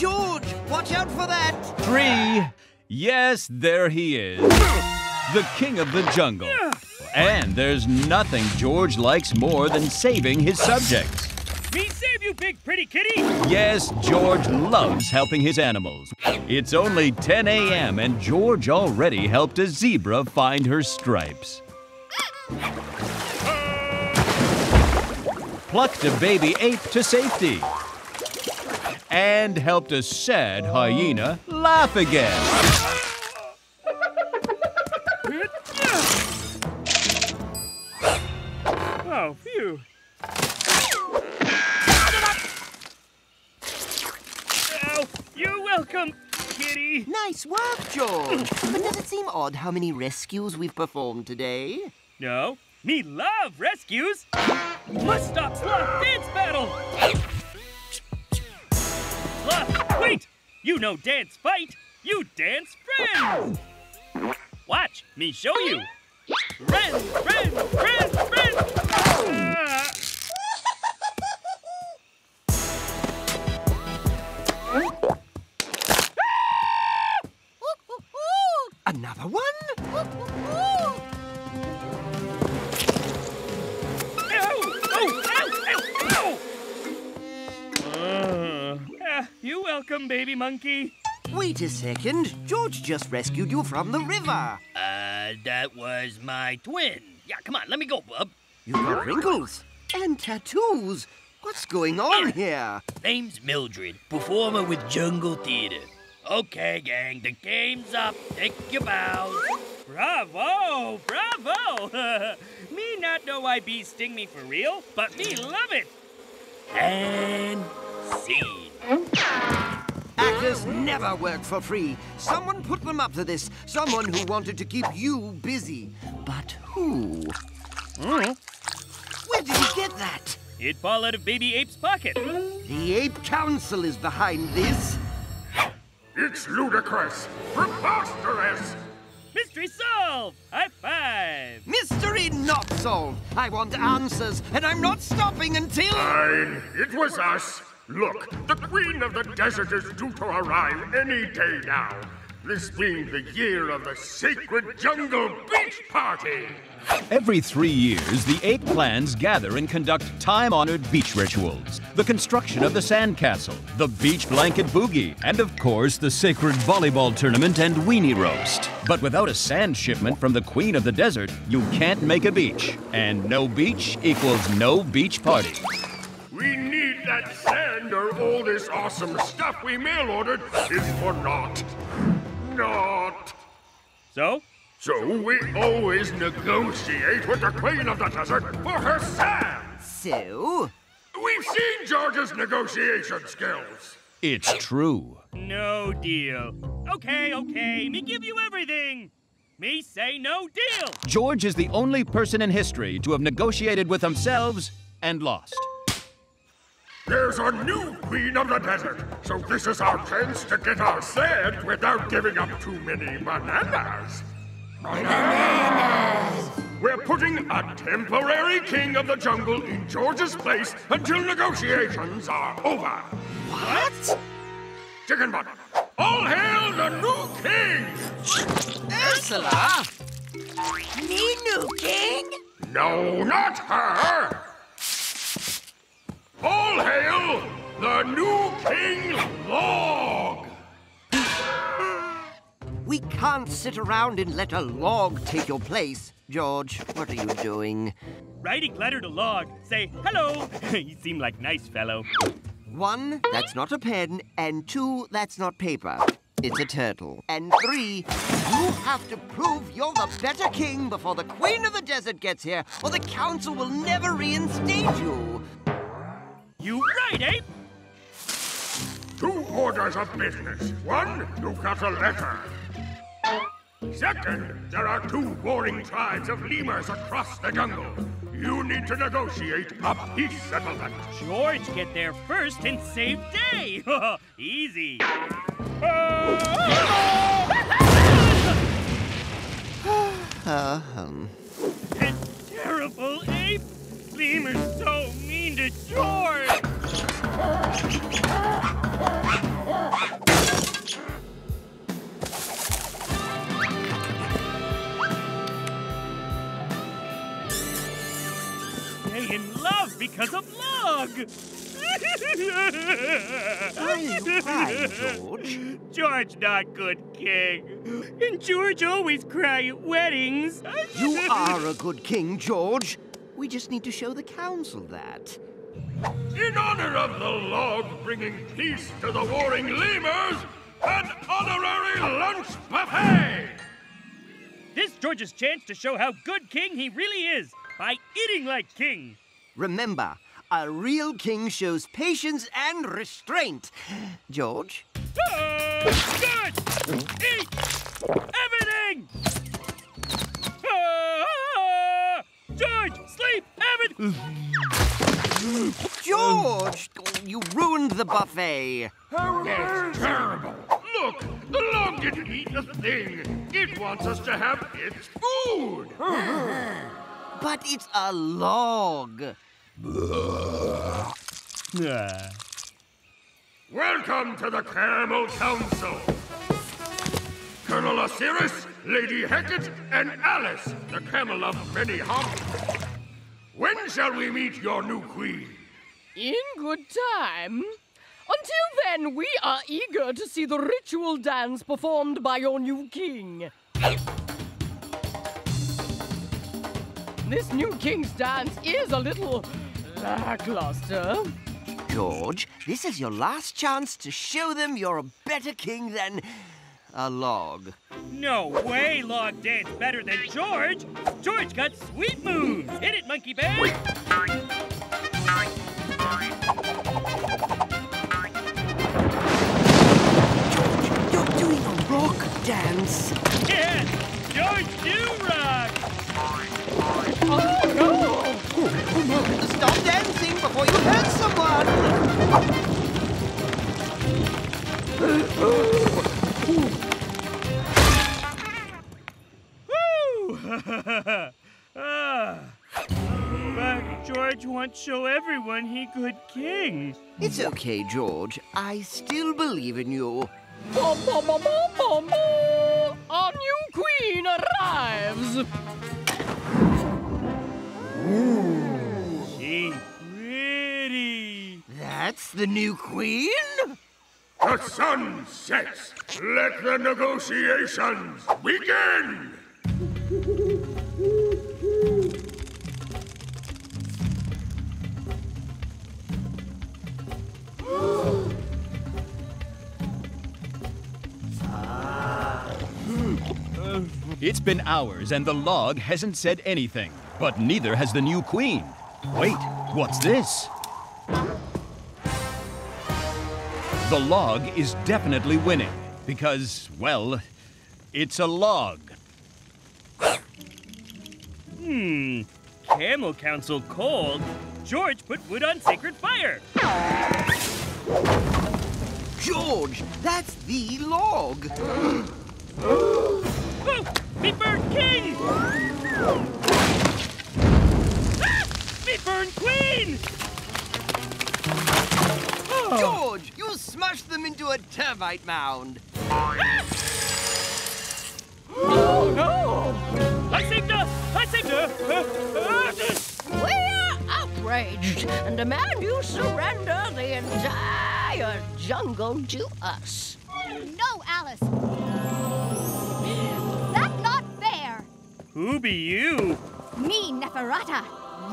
George! Watch out for that! 3. Yes, there he is. The king of the jungle. And there's nothing George likes more than saving his subjects. Me save you, big pretty kitty! Yes, George loves helping his animals. It's only 10 a.m. and George already helped a zebra find her stripes. Plucked a baby ape to safety. And helped a sad hyena laugh again. Oh, phew. Oh, you're welcome, kitty. Nice work, George. But does it seem odd how many rescues we've performed today? No, me love rescues. Must stop sloth dance battle. Sloth, wait! You no dance fight, you dance friends. Watch me show you. Friends, friends, friends, friends. Another one? You're welcome, baby monkey. Wait a second. George just rescued you from the river. That was my twin. Yeah, come on, let me go, bub. You've got wrinkles and tattoos. What's going on here? Name's Mildred, performer with Jungle Theater. Okay, gang, the game's up. Take your bows. Bravo, bravo. Me not know why bees sting me for real, but me love it. And scene. Actors never work for free. Someone put them up to this. Someone who wanted to keep you busy. But who? Where did he get that? It fall out of Baby Ape's pocket. The Ape Council is behind this. It's ludicrous! Preposterous! Mystery solved! High five! Mystery not solved. I want answers, and I'm not stopping until... Fine. It was us. Look, the Queen of the Desert is due to arrive any day now. This being the year of the Sacred Jungle Beach Party. Every 3 years, the ape clans gather and conduct time-honored beach rituals. The construction of the sandcastle, the beach blanket boogie, and of course, the sacred volleyball tournament and weenie roast. But without a sand shipment from the Queen of the Desert, you can't make a beach. And no beach equals no beach party. We need that sand or all this awesome stuff we mail-ordered is for naught. Naught. So? So we always negotiate with the Queen of the Desert for her sand. So? We've seen George's negotiation skills. It's true. No deal. Okay, me give you everything. Me say no deal. George is the only person in history to have negotiated with themselves and lost. There's a new Queen of the Desert, so this is our chance to get our sand without giving up too many bananas. Bananas! We're putting a temporary king of the jungle in George's place until negotiations are over. What? Chicken butt, all hail the new king! Ursula? Me new king? No, not her! All hail the new King Log! We can't sit around and let a log take your place. George, what are you doing? Writing letter to log. Say hello. You seem like nice fellow. 1, that's not a pen, and 2, that's not paper. It's a turtle. And 3, you have to prove you're the better king before the Queen of the Desert gets here, or the council will never reinstate you. You right, Ape? 2 orders of business. 1, you've got a letter. 2nd, there are 2 warring tribes of lemurs across the jungle. You need to negotiate a peace settlement. George, get there first and save day. Easy. That terrible ape. Lemur's so mean to George. because of log. Why are you crying, George? George not good king. And George always cry at weddings. You are a good king, George. We just need to show the council that. In honor of the log bringing peace to the warring lemurs, an honorary lunch buffet! This George's chance to show how good king he really is by eating like king. Remember, a real king shows patience and restraint. George? Good! Eat everything! George, sleep, everything! George! You ruined the buffet. That's terrible. Look, the log didn't eat a thing. It wants us to have its food. But it's a log. Welcome to the Caramel Council. Colonel Osiris, Lady Hecate, and Alice, the camel of many hops. When shall we meet your new queen? In good time. Until then, we are eager to see the ritual dance performed by your new king. This new king's dance is a little lackluster. George, this is your last chance to show them you're a better king than a log. No way log dance better than George. George got sweet moves. Hit it, monkey bear. You're doing a rock dance. Yeah, George do rock. Oh, no! Stop dancing before you hurt someone. But George wants to show everyone he good king. It's okay, George. I still believe in you. Our new queen arrives. She pretty. That's the new queen? The sun sets. Let the negotiations begin. It's been hours and the log hasn't said anything, but neither has the new queen. Wait, what's this? The log is definitely winning because, well, it's a log. Camel Council cold. George put wood on sacred fire. George, that's the log. Oh, me burn king! Ah, me burn queen! Oh. George, you smashed them into a termite mound. Ah. Oh, no! I saved her! I saved her! We're outraged and demand you surrender the entire jungle to us. No, Alice. That's not fair. Who be you? Me, Neferata,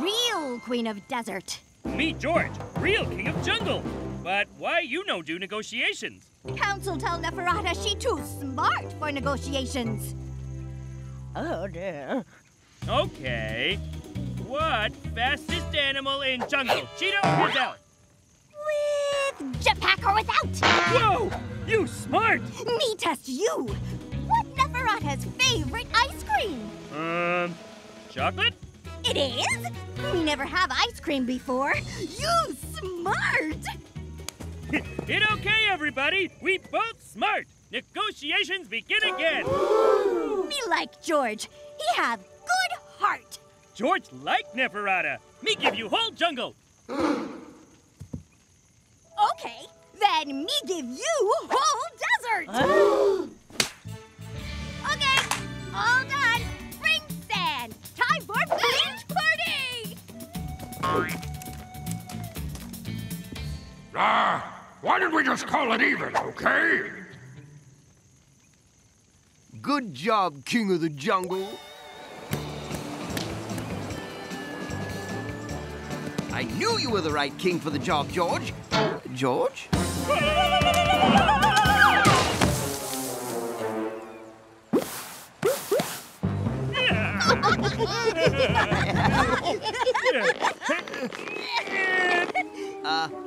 real queen of desert. Me, George, real king of jungle. But why you no do negotiations? Council tell Neferata she too smart for negotiations. Oh, dear. Okay. What fastest animal in jungle? Cheetah or gazelle? With jetpack or without. Whoa! You smart! Me test you. What Neferata's favorite ice cream? Chocolate? It is? We never have ice cream before. You smart. It okay, everybody. We both smart. Negotiations begin again. Me like George. He have good heart. George like Neferata. Me give you whole jungle. Okay, then me give you whole desert. Okay, all done. Bring sand. Time for beach party. Why don't we just call it even, okay? Good job, King of the Jungle. I knew you were the right king for the job, George. George?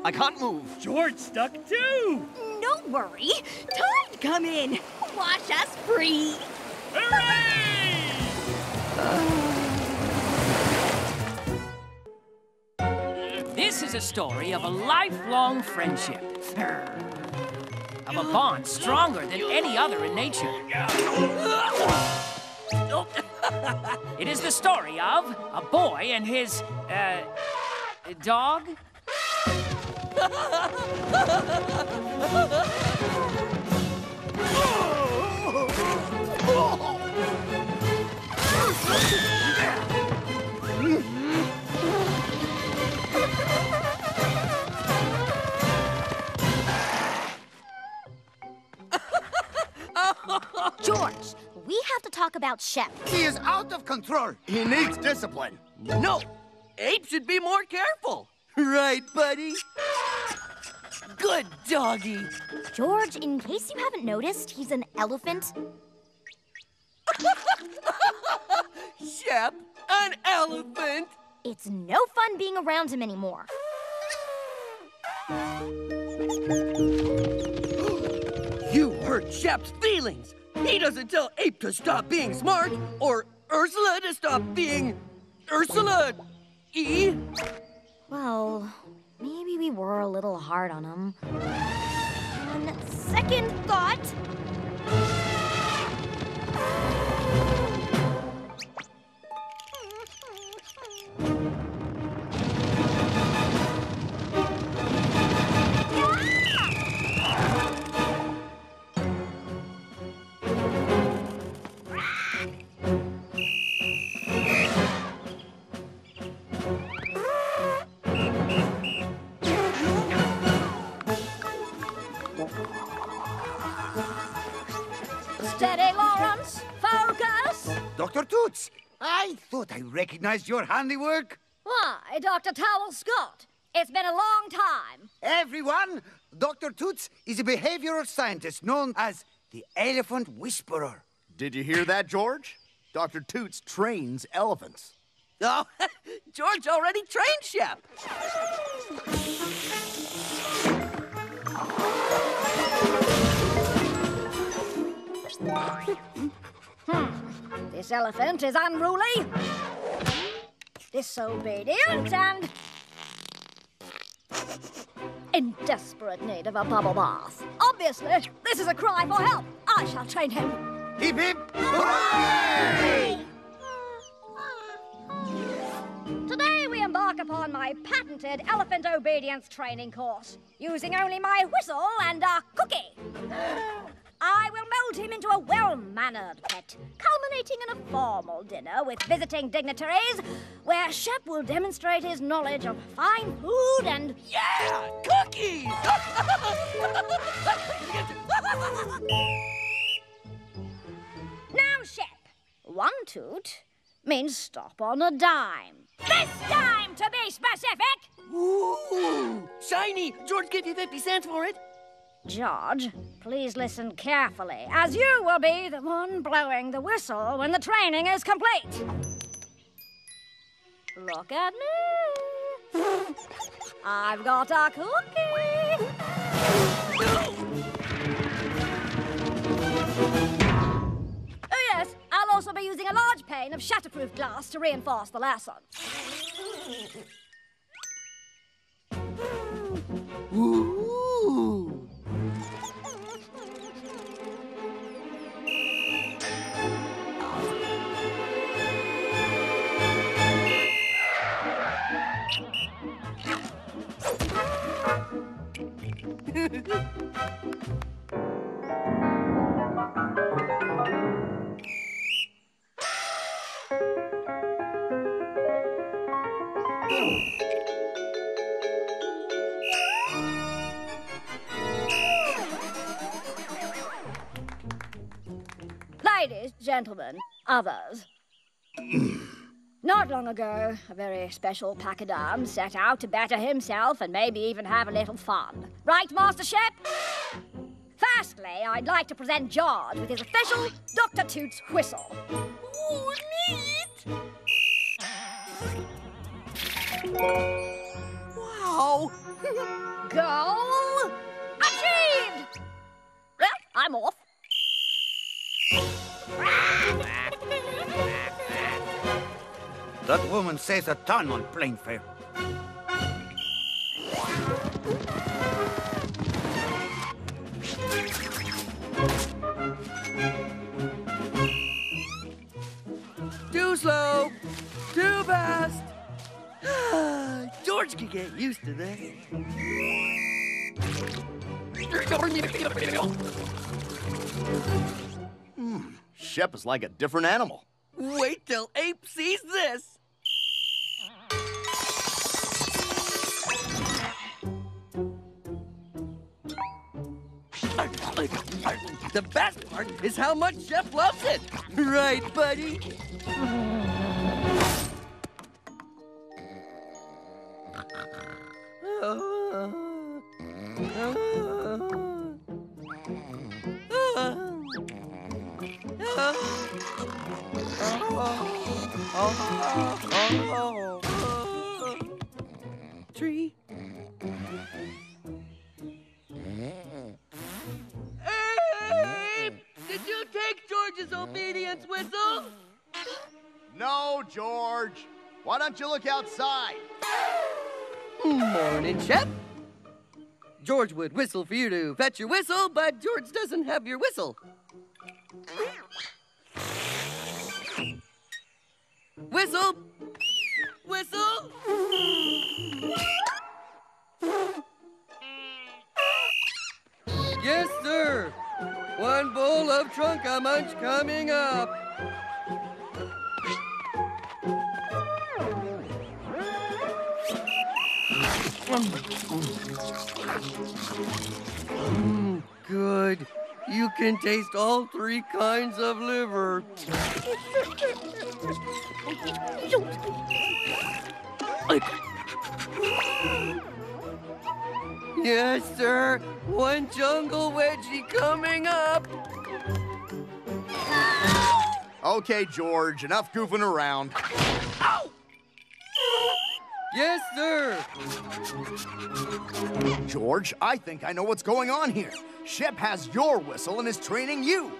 I can't move. George stuck too. Don't worry. Tide, come in. Wash us free. Hooray! This is a story of a lifelong friendship. Of a bond stronger than any other in nature. It is the story of a boy and his, dog? George, we have to talk about Shep. He is out of control. He needs discipline. No, Ape should be more careful. Right, buddy? Good doggy. George, in case you haven't noticed, he's an elephant. Shep, an elephant. It's no fun being around him anymore. You hurt Shep's feelings. He doesn't tell Ape to stop being smart or Ursula to stop being Ursula. Well, maybe we were a little hard on him. On second thought... Steady, Lawrence. Focus. Dr. Toots, I thought I recognized your handiwork. Why, Dr. Towel Scott? It's been a long time. Everyone, Dr. Toots is a behavioral scientist known as the Elephant Whisperer. Did you hear that, George? Dr. Toots trains elephants. Oh, George already trained Shep. This elephant is unruly, disobedient, and in desperate need of a bubble bath. Obviously, this is a cry for help. I shall train him. Hip hip! Hooray! Today we embark upon my patented elephant obedience training course, using only my whistle and a cookie. I will mold him into a well-mannered pet, culminating in a formal dinner with visiting dignitaries, where Shep will demonstrate his knowledge of fine food and... Yeah, cookies! Now, Shep, 1 toot means stop on a dime. This dime, to be specific! Ooh, shiny! George gave you 50 cents for it. George, please listen carefully, as you will be the one blowing the whistle when the training is complete. Look at me. I've got a cookie. Oh, yes, I'll also be using a large pane of shatterproof glass to reinforce the lesson. Ooh. gentlemen, others. Not long ago, a very special pachyderm set out to better himself and maybe even have a little fun. Right, Master Shep? Firstly, I'd like to present George with his official Dr. Toots Whistle. Ooh, neat! Wow! Goal achieved! Well, I'm off. That woman says a ton on plain fare. Too slow! Too fast! George can get used to this. Shep is like a different animal. Wait till Ape sees this! The best part is how much Shep loves it! Right, buddy? Tree. Ape! Did you take George's obedience whistle? No, George. Why don't you look outside? Morning, Shep. George would whistle for you to fetch your whistle, but George doesn't have your whistle. Whistle! Whistle! Yes, sir. One bowl of Trunka Munch coming up. Good. You can taste all 3 kinds of liver. Yes, sir. One jungle wedgie coming up. Okay, George, enough goofing around. Ow! Yes, sir. George, I think I know what's going on here. Shep has your whistle and is training you.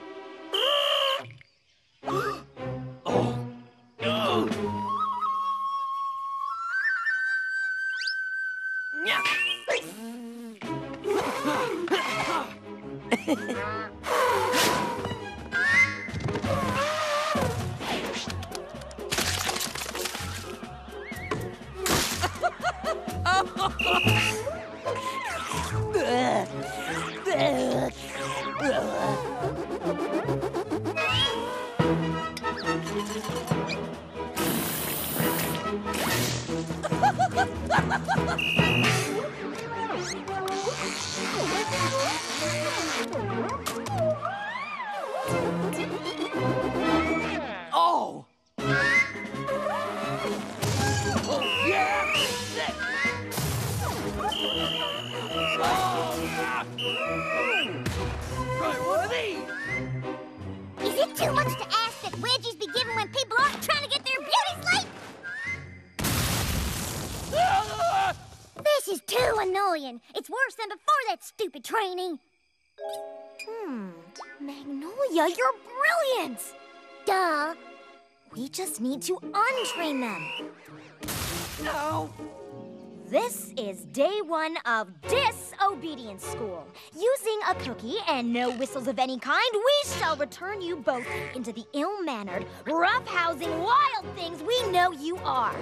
Oh! Yeah! Try one of these! Is it too much to ask that wedgies be given when people aren't trying to get their beauty sleep? This is too annoying. It's worse than before that stupid training. Magnolia, you're brilliant. Duh. We just need to untrain them. No! This is day 1 of disobedience school. Using a cookie and no whistles of any kind, we shall return you both into the ill-mannered, rough-housing wild things we know you are.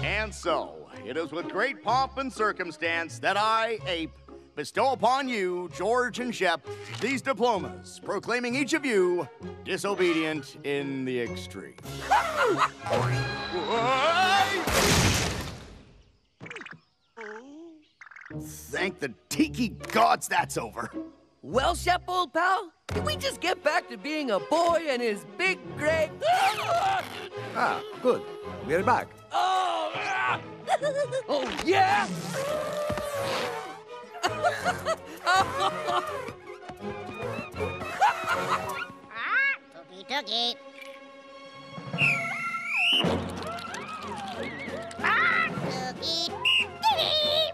And so, it is with great pomp and circumstance that I, Ape, bestow upon you, George and Shep, these diplomas, proclaiming each of you disobedient in the extreme. Thank the tiki gods that's over. Well, Shep, old pal, can we just get back to being a boy and his big gray... Ah, good. We're back. Oh, oh yeah? Tookie, tookie. Tookie, tookie.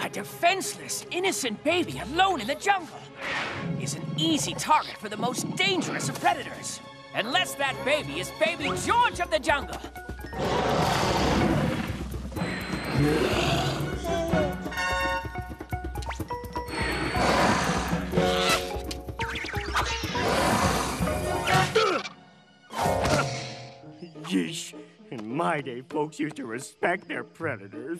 A defenseless, innocent baby alone in the jungle is an easy target for the most dangerous of predators. Unless that baby is baby George of the jungle. Yeesh. In my day, folks used to respect their predators.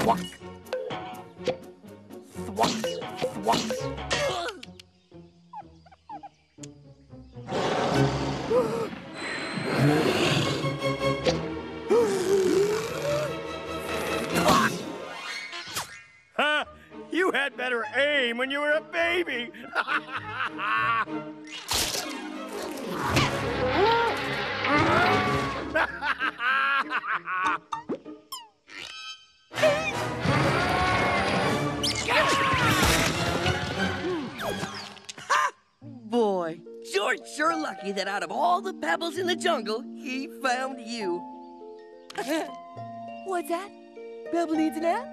Thwack. Thwack. Thwack. Ha! You had better aim when you were a baby. Boy, George's sure lucky that out of all the pebbles in the jungle, he found you. What's that? Pebble needs a nap?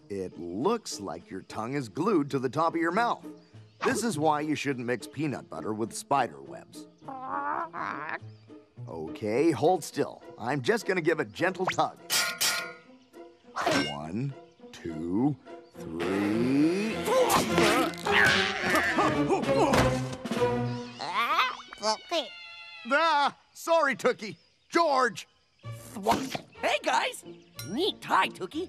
It looks like your tongue is glued to the top of your mouth. This is why you shouldn't mix peanut butter with spider webs. Okay, hold still. I'm just gonna give a gentle tug. 1, 2, 3. Ah, sorry, Tookie. George. Hey, guys. Neat tie, Tookie.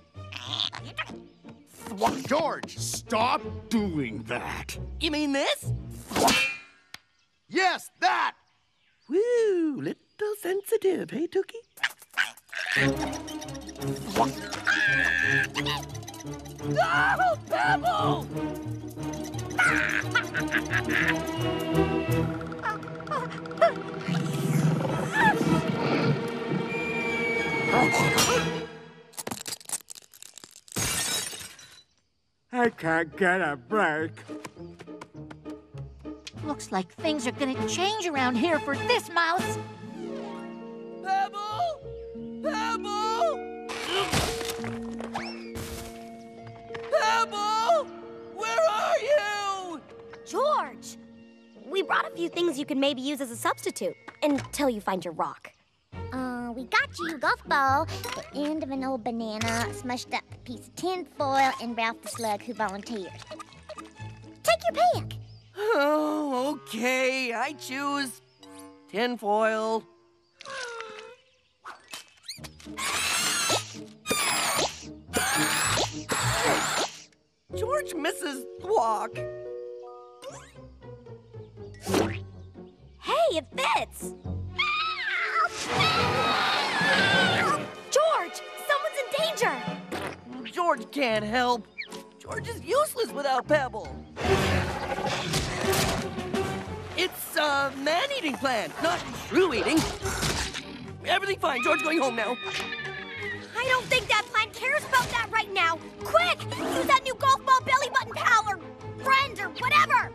George, stop doing that. You mean this? Yes, that. Woo, little sensitive, hey, Tookie? Oh, Pebble! I can't get a break. Looks like things are gonna change around here for this mouse. Pebble! Pebble! Pebble! Where are you? George! We brought a few things you could maybe use as a substitute until you find your rock. We got you golf ball, the end of an old banana, a smushed up piece of tin foil, and Ralph the Slug who volunteered. Take your pick. Oh, okay. I choose tinfoil. George misses Thwack. Hey, it fits! George! Someone's in danger! George can't help. George is useless without Pebble. It's a man-eating plant, not shrew-eating. Everything fine. George going home now. I don't think that plant cares about that right now. Quick! Use that new golf ball belly button pal or friend or whatever!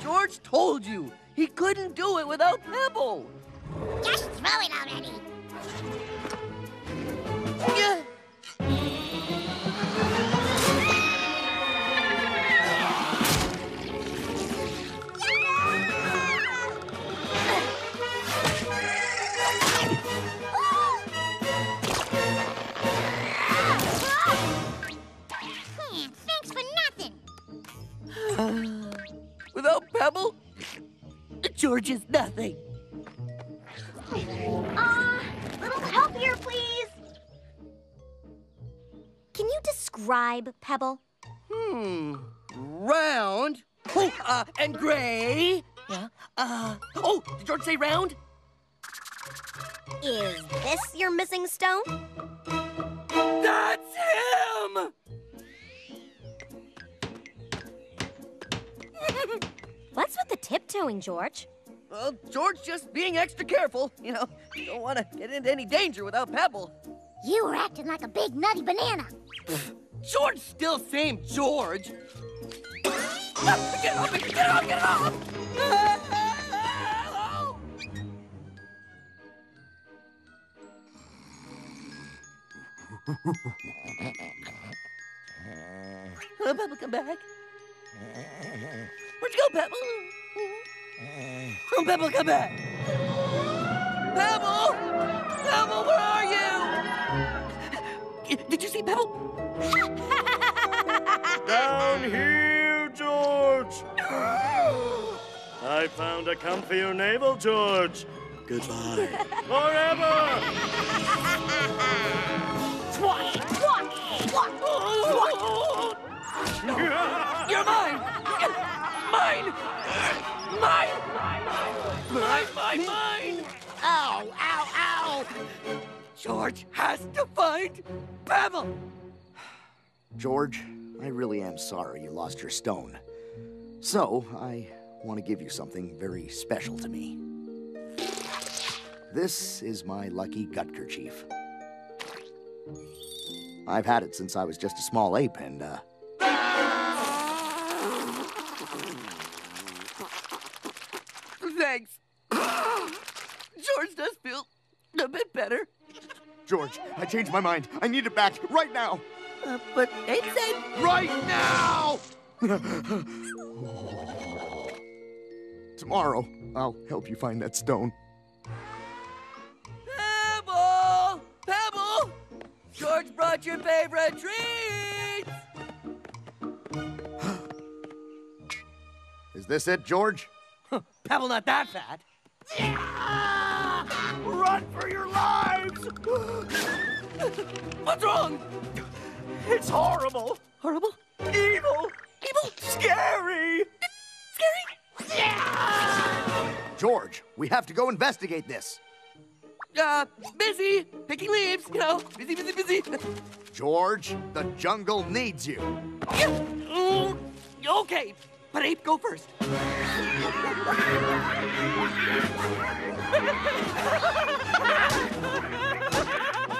George told you. He couldn't do it without Pebble. Just throw it already. George is nothing. Little help here, please. Can you describe Pebble? Round. Oh, and gray. Yeah. Oh, did George say round? Is this your missing stone? That's him! What's with the tiptoeing, George? Well, George just being extra careful. You know, don't want to get into any danger without Pebble. You were acting like a big nutty banana. George still same George. Get off! Get off! Get off! Pebble, come back. Where'd you go, Pebble? Oh, Pebble, come back. Pebble! Pebble, where are you? Did you see Pebble? Down here, George! I found a comfier navel, George. Goodbye. Forever! Swat! Swat! Swat! Swat! You're mine! Mine! Mine! Mine! Ow! Ow! Ow! George has to find Pebble! George, I really am sorry you lost your stone. So, I want to give you something very special to me. This is my lucky gut kerchief. I've had it since I was just a small ape, and, Thanks. George does feel a bit better. George, I changed my mind. I need it back right now. But Ape said... Right now! Tomorrow, I'll help you find that stone. Pebble! Pebble! George brought your favorite treats! Is this it, George? Pebble not that fat. Run for your lives! What's wrong? It's horrible! Horrible? Evil! Evil? Scary! Scary? George, we have to go investigate this. Busy. Picking leaves, you know. Busy. George, the jungle needs you. Okay, but Ape, go first.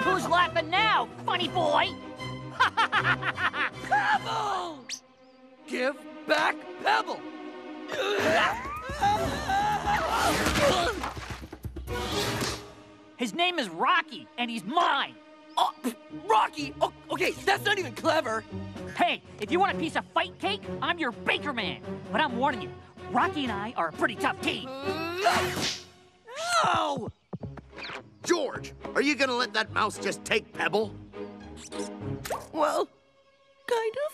Who's laughing now, funny boy? Pebble! Give back Pebble! His name is Rocky, and he's mine. Oh, Rocky! Oh, okay, that's not even clever. Hey, if you want a piece of fight cake, I'm your baker man. But I'm warning you, Rocky and I are a pretty tough team. No! George, are you gonna let that mouse just take Pebble? Well, kind of.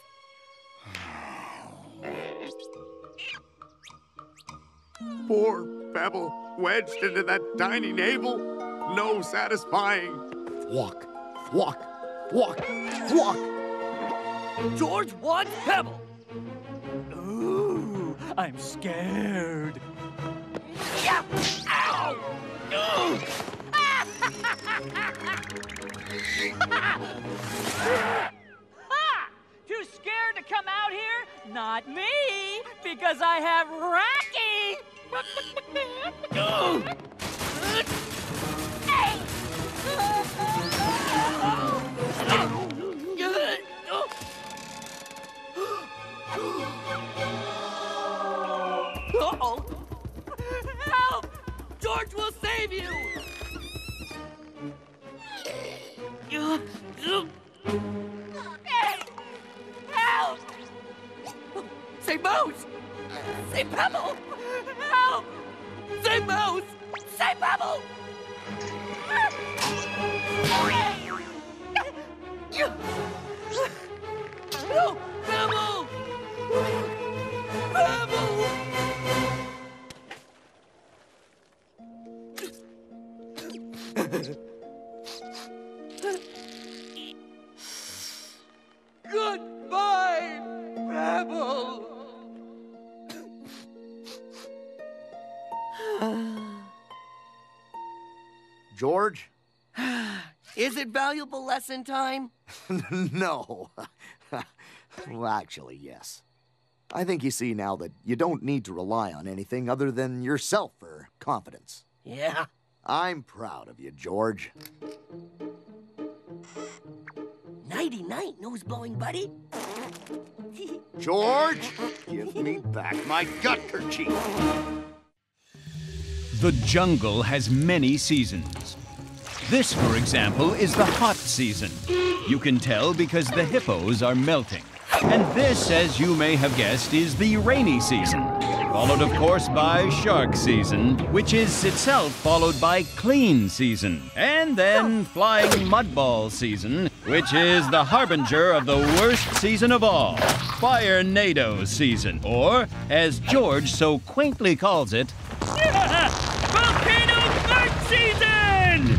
Poor Pebble, wedged into that tiny navel. No satisfying. Walk. George wants Pebble. Ooh, I'm scared. Yeah. Ow! Ha! Too scared to come out here? Not me, because I have Rocky. Uh-oh. Help! George will save you! Hey! Help! Say mouse! Say Pebble! Help! Say mouse! Goodbye, Pebble. George? Is it valuable lesson time? No. Well, actually, yes. I think you see now that you don't need to rely on anything other than yourself for confidence. Yeah. I'm proud of you, George. Nighty-night, nose-blowing buddy. George, give me back my gut kerchief. The jungle has many seasons. This, for example, is the hot season. You can tell because the hippos are melting. And this, as you may have guessed, is the rainy season. Followed, of course, by shark season, which is itself followed by clean season. And then flying mudball season, which is the harbinger of the worst season of all, Fire-nado season. Or, as George so quaintly calls it, Volcano fart season!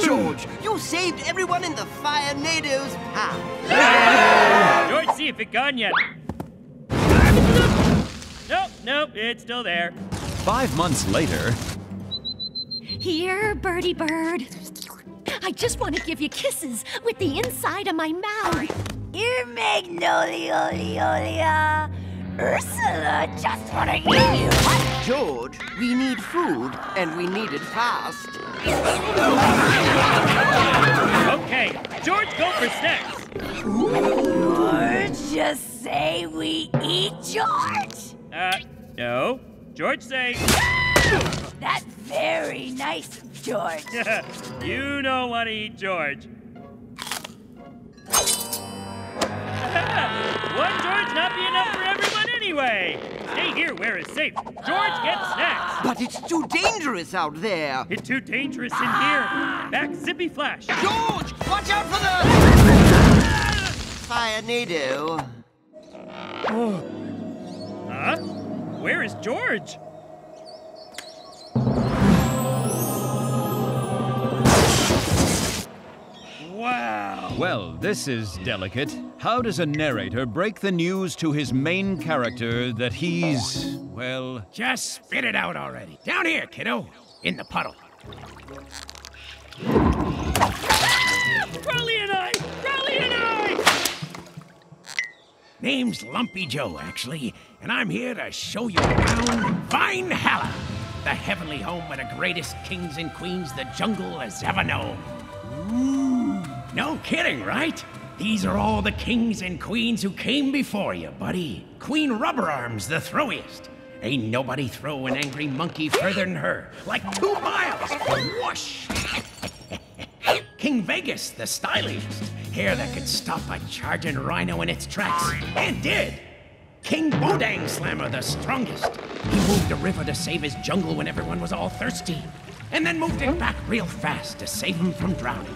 George, you saved everyone in the Fire-nado's path. George, see if it gone yet. Nope, it's still there. 5 months later... Here, birdie bird. I just want to give you kisses with the inside of my mouth. Here, Magnolia. Ursula just want to eat you. George, we need food, and we need it fast. Okay, George, go for snacks. Or just say we eat George. No. George, say... That's very nice, George. You don't want to eat George. One George not be enough for everyone anyway. Stay here where it's safe. George gets snacks. But it's too dangerous out there. It's too dangerous in here. Back, Zippy Flash. George, watch out for the... Fire-nado. Huh? Where is George? Wow. Well, this is delicate. How does a narrator break the news to his main character that he's, well... Just spit it out already. Down here, kiddo. In the puddle. Crowley and I! Name's Lumpy Joe, actually, and I'm here to show you around Valhalla, the heavenly home of the greatest kings and queens the jungle has ever known. Ooh, no kidding, right? These are all the kings and queens who came before you, buddy. Queen Rubber Arms, the throwiest. Ain't nobody throw an angry monkey further than her. Like 2 miles. Whoosh! King Vegas, the styliest. Hair that could stop a charging rhino in its tracks. And did. King Bodang Slammer, the strongest. He moved a river to save his jungle when everyone was all thirsty. And then moved it back real fast to save him from drowning.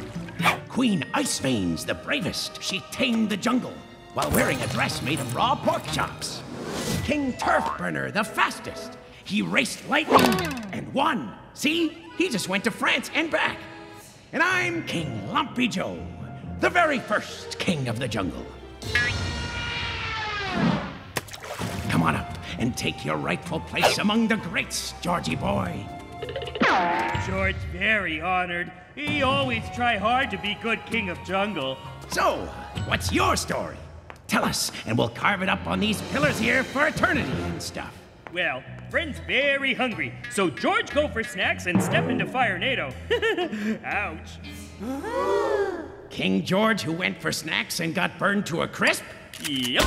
Queen Ice Veins, the bravest. She tamed the jungle while wearing a dress made of raw pork chops. King Turf Burner, the fastest. He raced lightning and won. See? He just went to France and back. And I'm King Lumpy Joe, the very first king of the jungle. Come on up and take your rightful place among the greats, Georgie boy. George, very honored. He always try hard to be good king of jungle. So, what's your story? Tell us, and we'll carve it up on these pillars here for eternity and stuff. Well, friend's very hungry, so George go for snacks and step into Fire-nado. Ouch. King George who went for snacks and got burned to a crisp? Yep.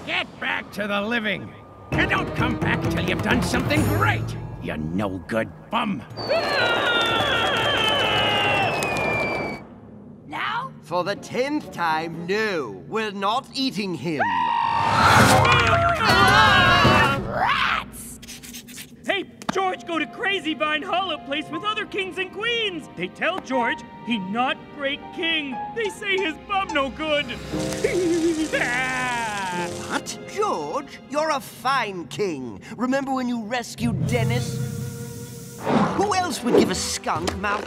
Get back to the living. And don't come back till you've done something great, you no-good bum. Now, For the 10th time, no, we're not eating him. Rats! Hey, George go to Crazy Vine Hollow place with other kings and queens. They tell George he not great king. They say his bum no good. What? George, you're a fine king. Remember when you rescued Dennis? Who else would give a skunk mouth?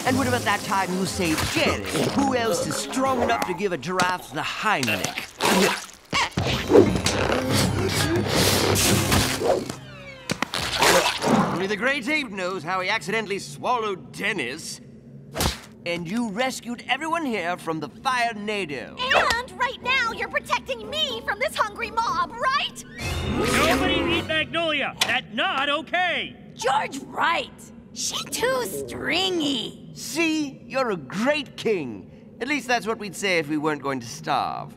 And what about that time you saved Jerry? Who else is strong enough to give a giraffe the Heimlich? Only the great ape knows how he accidentally swallowed Dennis. And you rescued everyone here from the fire-nado. And right now, you're protecting me from this hungry mob, right? Nobody eat Magnolia. That's not okay. George, right. She too stringy. See? You're a great king. At least that's what we'd say if we weren't going to starve.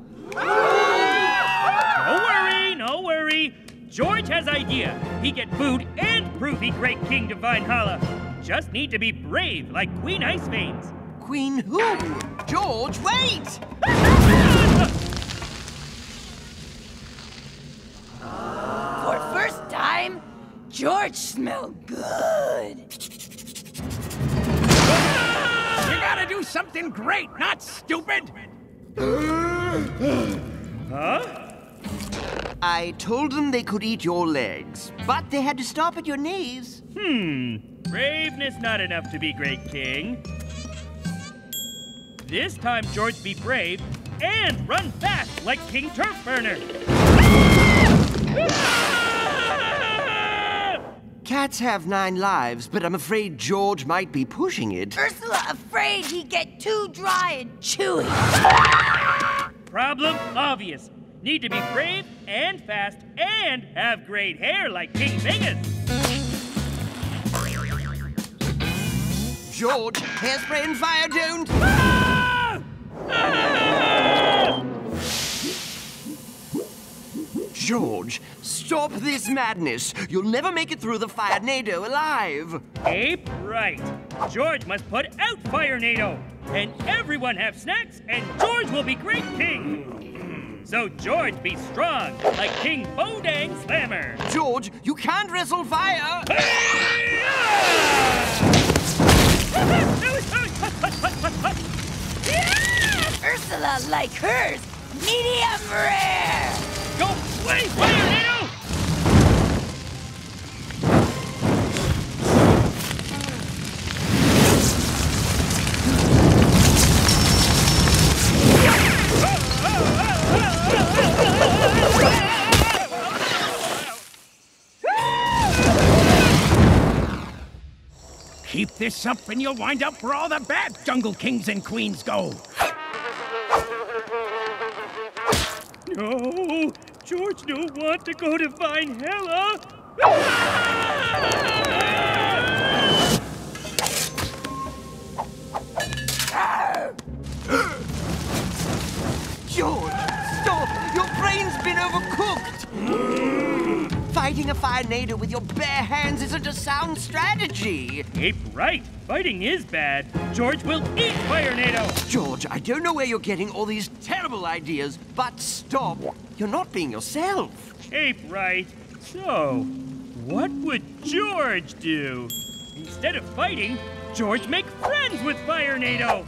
No worry. George has idea. He get food and prove he great king to Vine Holla. Just need to be brave like Queen Ice Veins. Queen who? George, wait! For first time, George smelled good. You gotta do something great, not stupid. Huh? I told them they could eat your legs, but they had to stop at your knees. Braveness not enough to be great king. This time George be brave and run fast like King Turf Burner. Cats have 9 lives, but I'm afraid George might be pushing it. Ursula afraid he get too dry and chewy. Problem obvious. Need to be brave and fast and have great hair like King Vegas. George, hairspray and fire don't. George, stop this madness. You'll never make it through the fire-nado alive. Ape, right. George must put out fire-nado. And everyone have snacks, and George will be great king. So George be strong, like King Bodang Slammer. George, you can't wrestle fire. Ursula like hers, medium rare. Go play fire-nado! Keep this up and you'll wind up where all the bad jungle kings and queens go. No, George don't want to go to Vine Hella. George, stop! Your brain's been overcooked! Fighting a fire-nado with your bare hands isn't a sound strategy! Ape, right. Fighting is bad. George will eat fire-nado! George, I don't know where you're getting all these terrible ideas, but stop! You're not being yourself! Ape, right. So, what would George do? Instead of fighting, George make friends with fire-nado!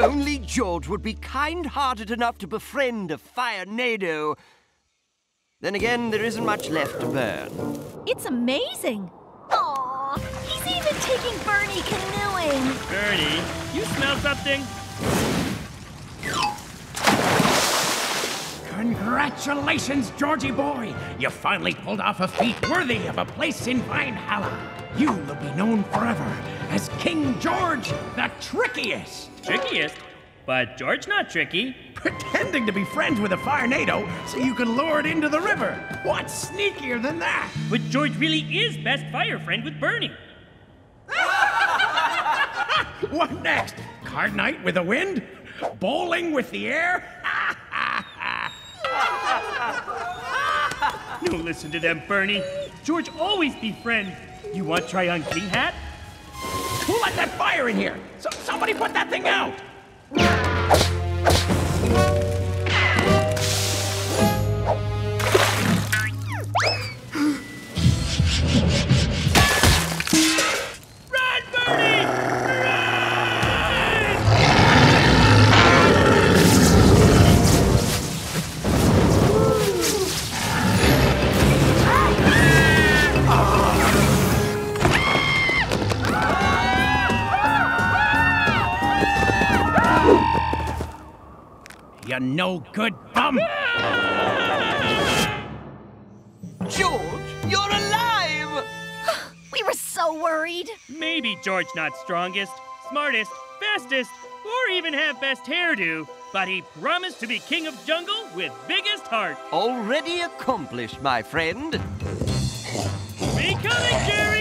Only George would be kind-hearted enough to befriend a fire-nado. Then again, there isn't much left to burn. It's amazing. Aw, he's even taking Bernie canoeing. Bernie, you smell something? Congratulations, Georgie boy! You finally pulled off a feat worthy of a place in Valhalla. You will be known forever as King George the Trickiest. Trickiest? But George not tricky. Pretending to be friends with a Firenado so you can lure it into the river. What's sneakier than that? But George really is best fire friend with Bernie. What next? Card night with the wind? Bowling with the air? Don't listen to them, Bernie. George always be friend. You want to try on king hat? Who let that fire in here? Somebody put that thing out! Run, Bernie! You no good bum! George, you're alive! We were so worried. Maybe George not strongest, smartest, bestest, or even have best hairdo, but he promised to be king of jungle with biggest heart. Already accomplished, my friend. Be coming, Jerry!